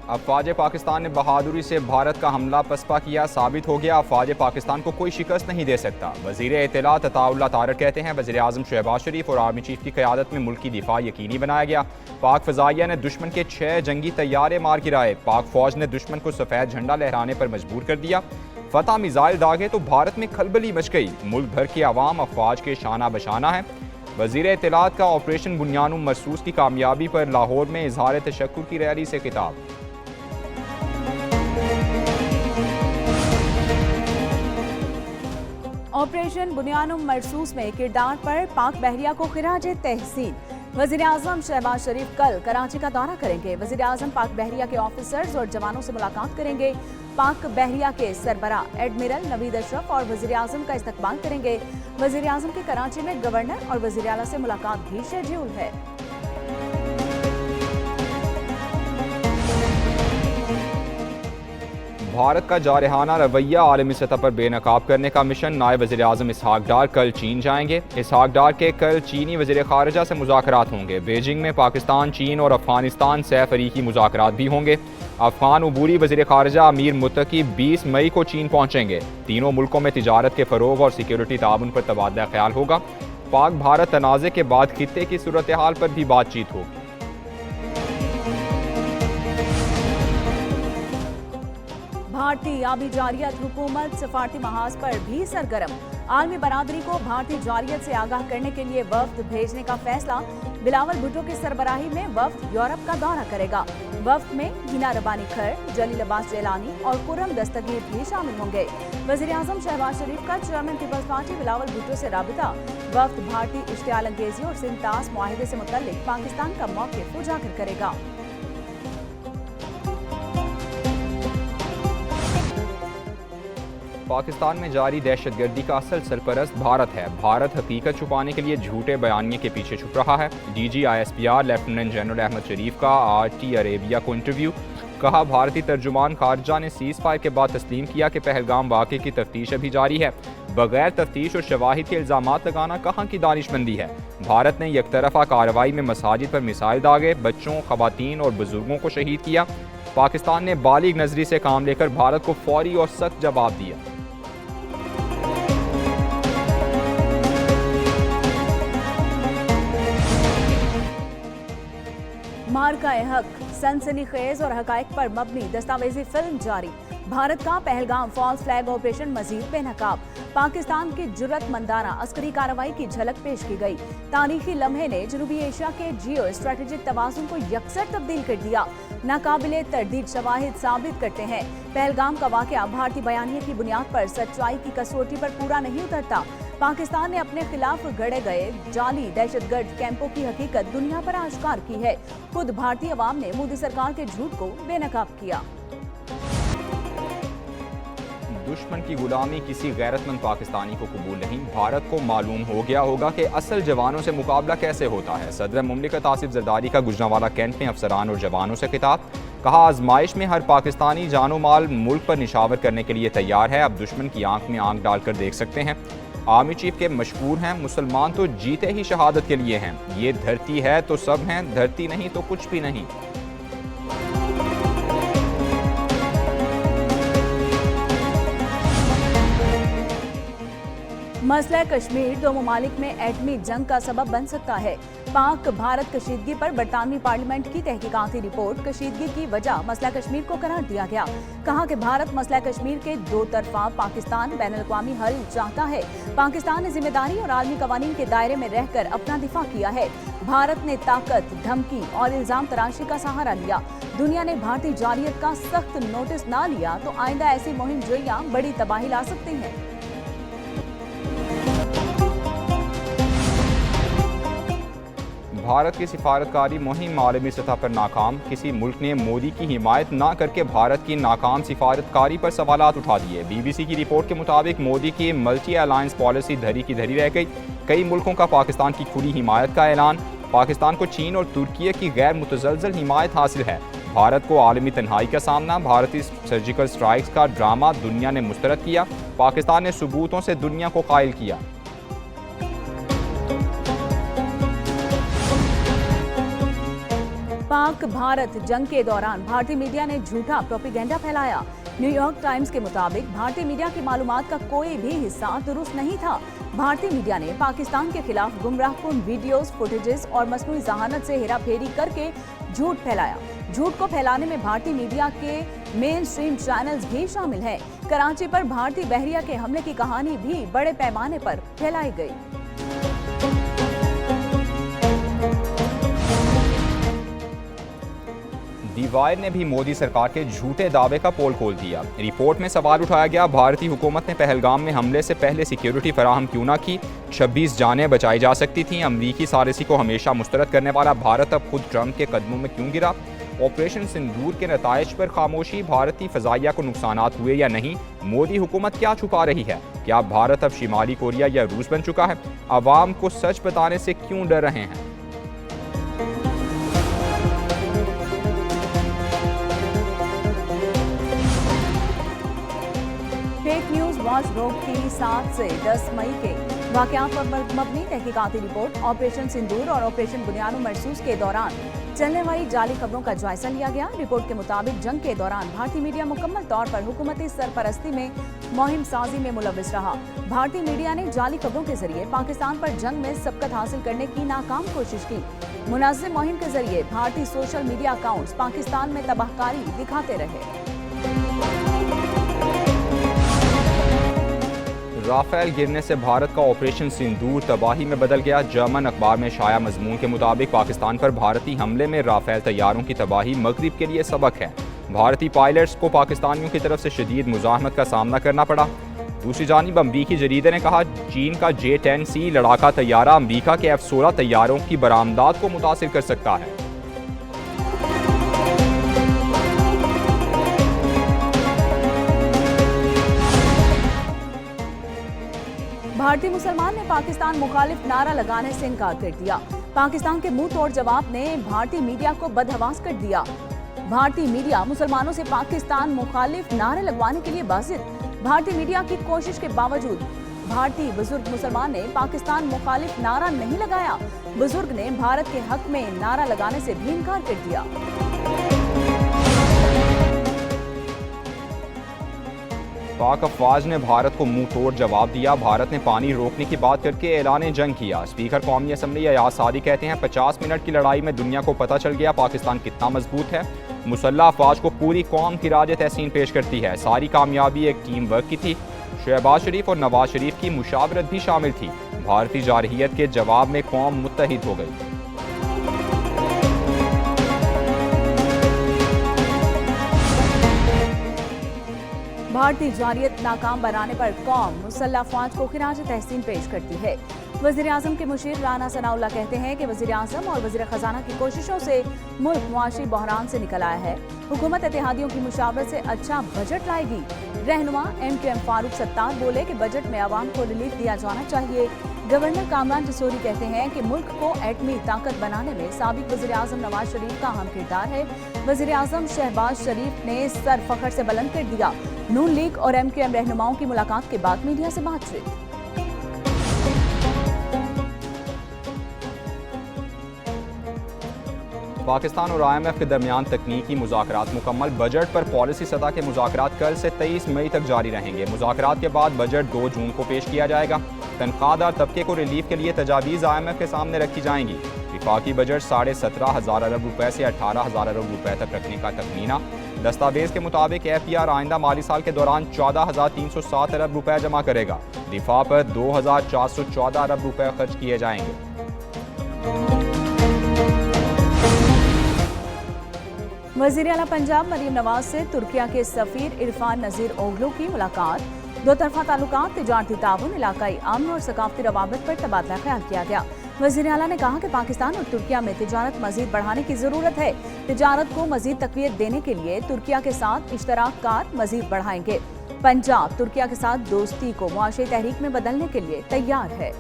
अफवाज पाकिस्तान ने बहादुरी से भारत का हमला पसपा किया, साबित हो गया अफवाज पाकिस्तान को कोई शिकस्त नहीं दे सकता। वज़ीर इत्तलात अताउल्लाह तारक कहते हैं वज़ीर आज़म शहबाज शरीफ और आर्मी चीफ की क़यादत में मुल्क की दिफा यकीनी बनाया गया। पाक फ़ज़ाइया ने दुश्मन के 6 जंगी तैयारे मार गिराए। पाक फ़ौज ने दुश्मन को सफ़ेद झंडा लहराने पर मजबूर कर दिया। फतह मिसाइल दागे तो भारत में खलबली मच गई। मुल्क भर की आवाम अफवाज के शाना बशाना है। वज़ीर इत्तलात का ऑपरेशन बुनियानुम मरसूस की कामयाबी पर लाहौर में इजहार तशक्कुर की रैली से खिताब। ऑपरेशन बुनियानुम मरसूस में किरदार पर पाक बहरिया को खिराज तहसीन। वज़ीर आज़म शहबाज शरीफ कल कराची का दौरा करेंगे। वज़ीर आज़म पाक बहरिया के ऑफिसर्स और जवानों से मुलाकात करेंगे। पाक बहरिया के सरबरा एडमिरल नवीद अशरफ और वज़ीर आज़म का इस्तकबाल करेंगे। वज़ीर आज़म के कराची में गवर्नर और वज़ीर आला से मुलाकात भी शेड्यूल है। भारत का जारहाना रवैया आलमी सतह पर बेनकाब करने का मिशन। नायब वज़ीर आज़म इसहाक डार कल चीन जाएंगे। इसहाक डार के कल चीनी वज़ीर ख़ारिजा से मुज़ाकरात होंगे। बीजिंग में पाकिस्तान, चीन और अफगानिस्तान से फरीकी मुज़ाकरात भी होंगे। अफगान उबूरी वज़ीर ख़ारिजा अमीर मुत्तकी 20 मई को चीन पहुँचेंगे। तीनों मुल्कों में तिजारत के फ़रोग और सिक्योरिटी ताउन पर तबादला ख्याल होगा। पाक भारत तनाज़े के बाद खित्ते की सूरत हाल पर भी बातचीत होगी। भारतीय आबी जारियत हुकूमत सफारती महाज पर भी सरगर्म। आलमी बरादरी को भारतीय जारियत से आगाह करने के लिए वफ्द भेजने का फैसला। बिलावल भुट्टो की सरबराही में वफ्द यूरोप का दौरा करेगा। वफ्द में हिना रबानी खर, जलील अब्बास जैलानी और कुर्रम दस्तगीर भी शामिल होंगे। वज़ीर आज़म शहबाज शरीफ का चेयरमैन पीपल्स पार्टी बिलावल भुट्टो से राबिता। वफ्द भारतीय इश्तियाल अंगेजी और सिंतास मुआहिदे से मुतल्लिक पाकिस्तान का मौक़िफ़ उजागर करेगा। पाकिस्तान में जारी दहशतगर्दी का असल सरपरस्त भारत है। भारत हकीकत छुपाने के लिए झूठे बयानिए के पीछे छुप रहा है। DG/ISPR लेफ्टिनेंट जनरल अहमद शरीफ का RT अरेबिया को इंटरव्यू। कहा भारतीय तर्जुमान खारजा ने सीज़ फायर के बाद तस्लीम किया कि पहलगाम वाक़े की तफ्तीश अभी जारी है। बगैर तफ्तीश और शवाहिद के इल्ज़ामात लगाना कहाँ की दानिशमंदी है। भारत ने यकतरफा कार्रवाई में मसाजिद पर मिसाइल दागे, बच्चों, ख़वातीन और बुजुर्गों को शहीद किया। पाकिस्तान ने बालिग नजरी से काम लेकर भारत को फौरी और सख्त जवाब दिया। मार्का-ए-हक सनसनीखेज और हकायक पर मबनी दस्तावेजी फिल्म जारी। भारत का पहलगाम फॉल्स फ्लैग ऑपरेशन मजीद बेनकाब। पाकिस्तान की जुर्रतमंदाना अस्करी कार्रवाई की झलक पेश की गई। तारीखी लम्हे ने जनूबी एशिया के जियो स्ट्रेटेजिक तवाज़ुन को यकसर तब्दील कर दिया। नाकाबिले तरदीद शवाहिद साबित करते हैं पहलगाम का वाक़या भारतीय बयानिए की बुनियाद पर सच्चाई की कसौटी पर पूरा नहीं उतरता। पाकिस्तान ने अपने खिलाफ गढ़े गए जाली दहशतगर्द कैंपों की हकीकत दुनिया पर आश्कार की है। खुद भारतीय अवाम ने मोदी सरकार के झूठ को बेनकाब किया। दुश्मन की गुलामी किसी गैरतमंद पाकिस्तानी को कबूल नहीं। भारत को मालूम हो गया होगा कि असल जवानों से मुकाबला कैसे होता है। सदर मुमलिकत आसिफ जरदारी का गुजरांवाला कैंट में अफसरान और जवानों से खिताब। कहा आजमाइश में हर पाकिस्तानी जानो माल मुल्क पर निशावर करने के लिए तैयार है। अब दुश्मन की आंख में आंख डालकर देख सकते हैं। आर्मी चीफ के मशहूर हैं मुसलमान तो जीते ही शहादत के लिए हैं। ये धरती है तो सब हैं, धरती नहीं तो कुछ भी नहीं। मसला कश्मीर दो ममालिक में एटमी जंग का सबब बन सकता है। पाक भारत कशीदगी पर बरतानवी पार्लियामेंट की तहकीकाती रिपोर्ट। कशीदगी की वजह मसला कश्मीर को करार दिया गया। कहा कि भारत मसला कश्मीर के दो तरफा पाकिस्तान बैनुल-अक़वामी हल चाहता है। पाकिस्तान ने जिम्मेदारी और आलमी कवानीन के दायरे में रहकर अपना दिफा किया है। भारत ने ताकत, धमकी और इल्जाम तराशी का सहारा लिया। दुनिया ने भारतीय जारियत का सख्त नोटिस ना लिया तो आइंदा ऐसी मुहिम जोइयां बड़ी तबाही ला सकती हैं। भारत की सिफारतकारी मुहिम आलमी सतह पर नाकाम। किसी मुल्क ने मोदी की हिमायत ना करके भारत की नाकाम सिफारतकारी पर सवालात उठा दिए। BBC की रिपोर्ट के मुताबिक मोदी की मल्टी अलायंस पॉलिसी धरी की धरी रह गई। कई मुल्कों का पाकिस्तान की खुली हिमायत का ऐलान। पाकिस्तान को चीन और तुर्की की गैर मुतज़लज़ल हिमायत हासिल है। भारत को आलमी तन्हाई का सामना। भारतीय सर्जिकल स्ट्राइक्स का ड्रामा दुनिया ने मुस्तरद किया। पाकिस्तान ने सबूतों से दुनिया को कायल किया। पाक भारत जंग के दौरान भारतीय मीडिया ने झूठा प्रोपेगेंडा फैलाया। न्यूयॉर्क टाइम्स के मुताबिक भारतीय मीडिया की मालूमात का कोई भी हिस्सा दुरुस्त नहीं था। भारतीय मीडिया ने पाकिस्तान के खिलाफ गुमराहकुन वीडियोस, फुटेजेस और मसनूई जहानत से हेराफेरी करके झूठ फैलाया। झूठ को फैलाने में भारतीय मीडिया के मेन स्ट्रीम चैनल्स भी शामिल हैं। कराची पर भारतीय बहरिया के हमले की कहानी भी बड़े पैमाने पर फैलाई गई। दी वायर ने भी मोदी सरकार के झूठे दावे का पोल खोल दिया। रिपोर्ट में सवाल उठाया गया, भारतीय हुकूमत ने पहलगाम में हमले से पहले सिक्योरिटी फराहम क्यों ना की? 26 जानें बचाई जा सकती थीं। अमरीकी सालिसी को हमेशा मुस्तरद करने वाला भारत अब खुद ट्रंप के कदमों में क्यों गिरा? ऑपरेशन सिंदूर के नताइज पर खामोशी, भारतीय फजाइया को नुकसानात हुए या नहीं? मोदी हुकूमत क्या छुपा रही है? क्या भारत अब शिमाली कोरिया या रूस बन चुका है? आवाम को सच बताने से क्यों डर रहे हैं? फेक न्यूज वॉच डॉग की 7 से 10 मई के वाकयात पर मबनी तहकीकाती रिपोर्ट ऑपरेशन सिंदूर और ऑपरेशन बुनियाद महसूस के दौरान चलने वाली जाली खबरों का जायजा लिया गया। रिपोर्ट के मुताबिक जंग के दौरान भारतीय मीडिया मुकम्मल तौर पर हुकूमती सरपरस्ती में मुहिम साजी में मुलविस रहा। भारतीय मीडिया ने जाली खबरों के जरिए पाकिस्तान पर जंग में सबकत हासिल करने की नाकाम कोशिश की। मुनाजिम मुहिम के जरिए भारतीय सोशल मीडिया अकाउंट्स पाकिस्तान में तबाहकारी दिखाते रहे। राफेल गिरने से भारत का ऑपरेशन सिंदूर तबाही में बदल गया। जर्मन अखबार में शाया मजमून के मुताबिक पाकिस्तान पर भारतीय हमले में राफेल तैयारों की तबाही मगरिब के लिए सबक है। भारतीय पायलट्स को पाकिस्तानियों की तरफ से शदीद मुज़ाहमत का सामना करना पड़ा। दूसरी जानिब अमरीकी जरीदे ने कहा, चीन का J-10C लड़ाका तैयारा अमरीका के F-16 तैयारों की बरामदात को मुतासिर कर सकता है। भारतीय मुसलमान ने पाकिस्तान मुखालिफ नारा लगाने से इनकार कर दिया। पाकिस्तान के मुंह तोड़ जवाब ने भारतीय मीडिया को बदहवास कर दिया। भारतीय मीडिया मुसलमानों से पाकिस्तान मुखालिफ नारे लगवाने के लिए बाजिद। भारतीय मीडिया की कोशिश के बावजूद भारतीय बुजुर्ग मुसलमान ने पाकिस्तान मुखालिफ नारा नहीं लगाया। बुजुर्ग ने भारत के हक में नारा लगाने से भी इनकार कर दिया। पाक अफवाज ने भारत को मुंह तोड़ जवाब दिया। भारत ने पानी रोकने की बात करके ऐलान जंग किया। स्पीकर कौमी असम्बली अयाज सादी कहते हैं, 50 मिनट की लड़ाई में दुनिया को पता चल गया पाकिस्तान कितना मजबूत है। मुसल्लह अफवाज को पूरी कौम की राज तहसीन पेश करती है। सारी कामयाबी एक टीम वर्क की थी। शहबाज शरीफ और नवाज शरीफ की मुशावरत भी शामिल थी। भारतीय जारहियत के जवाब में कौम मुत्तहिद हो गई। भारतीय जारियत नाकाम बनाने पर कौम मुसल्लह अफवाज को खिराज तहसीन पेश करती है। वज़ीर आज़म के मुशीर राना सनाउल्लाह कहते हैं कि वज़ीर आज़म और वज़ीर खजाना की कोशिशों से मुल्क मुआशी बहरान से निकल आया है। हुकूमत इत्तेहादियों की मुशावरत से अच्छा बजट लाएगी। रहनुमा MQM फारूक सत्तार बोले कि बजट में आवाम को रिलीफ दिया जाना चाहिए। गवर्नर कामरान जसोरी कहते हैं कि मुल्क को एटमी ताकत बनाने में साबिक वज़ीर आज़म नवाज शरीफ का अहम किरदार है। वज़ीर आज़म शहबाज शरीफ ने सर फखर से बुलंद कर दिया। नून लीग और MQM रहनुमाओं की मुलाकात के बाद मीडिया से बातचीत। पाकिस्तान और IMF के दरमियान तकनीकी मुज़ाकरात मुकम्मल। बजट पर पॉलिसी सतह के मुज़ाकरात कल से 23 मई तक जारी रहेंगे। मुज़ाकरात के बाद बजट 2 जून को पेश किया जाएगा। तनख्वाहदार तबके को रिलीफ के लिए तजावीज़ IMF के सामने रखी जाएंगी। विफाकी बजट 17,500 अरब रुपए से 18,000 अरब रुपए तक रखने का तखमीना। दस्तावेज के मुताबिक APR आइंदा माली साल के दौरान 14,307 अरब रुपए जमा करेगा। दिफा पर 2,414 अरब रुपए खर्च किए जाएंगे। वज़ीर आला पंजाब मरीम नवाज से तुर्किया के सफीर इरफान नज़ीर ओगलू की मुलाकात। दो तरफा ताल्लुकात, तिजारती ताउन, इलाकाई अमन और सकाफती रवाबत पर तबादला ख्याल किया गया। वज़ीर आला ने कहा कि पाकिस्तान और तुर्किया में तिजारत मजीद बढ़ाने की जरूरत है। तिजारत को मजीद तकवीत देने के लिए तुर्किया के साथ इश्तराक कार मजीद बढ़ाएंगे। पंजाब तुर्किया के साथ दोस्ती को मुआशी तहरीक में बदलने के लिए तैयार है।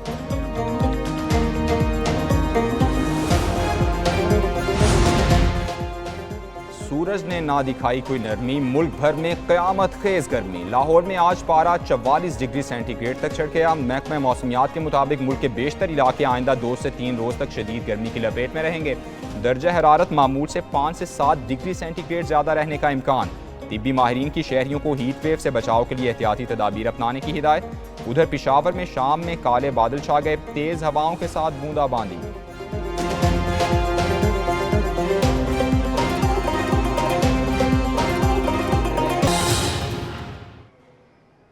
सूरज ने ना दिखाई कोई नरमी, मुल्क भर में क़यामत खेज गर्मी। लाहौर में आज पारा 44 डिग्री सेंटीग्रेड तक चढ़ गया। महकमा मौसमियात के मुताबिक मुल्क के बेशतर इलाके आइंदा 2 से 3 रोज तक शदीद गर्मी की लपेट में रहेंगे। दर्जा हरारत मामूल से 5 से 7 डिग्री सेंटीग्रेड ज़्यादा रहने का इम्कान। तिब्बी माहिरीन की शहरियों को हीट वेव से बचाव के लिए एहतियाती तदाबीर अपनाने की हिदायत। उधर पिशावर में शाम में काले बादल छा गए, तेज़ हवाओं के साथ बूंदाबांदी।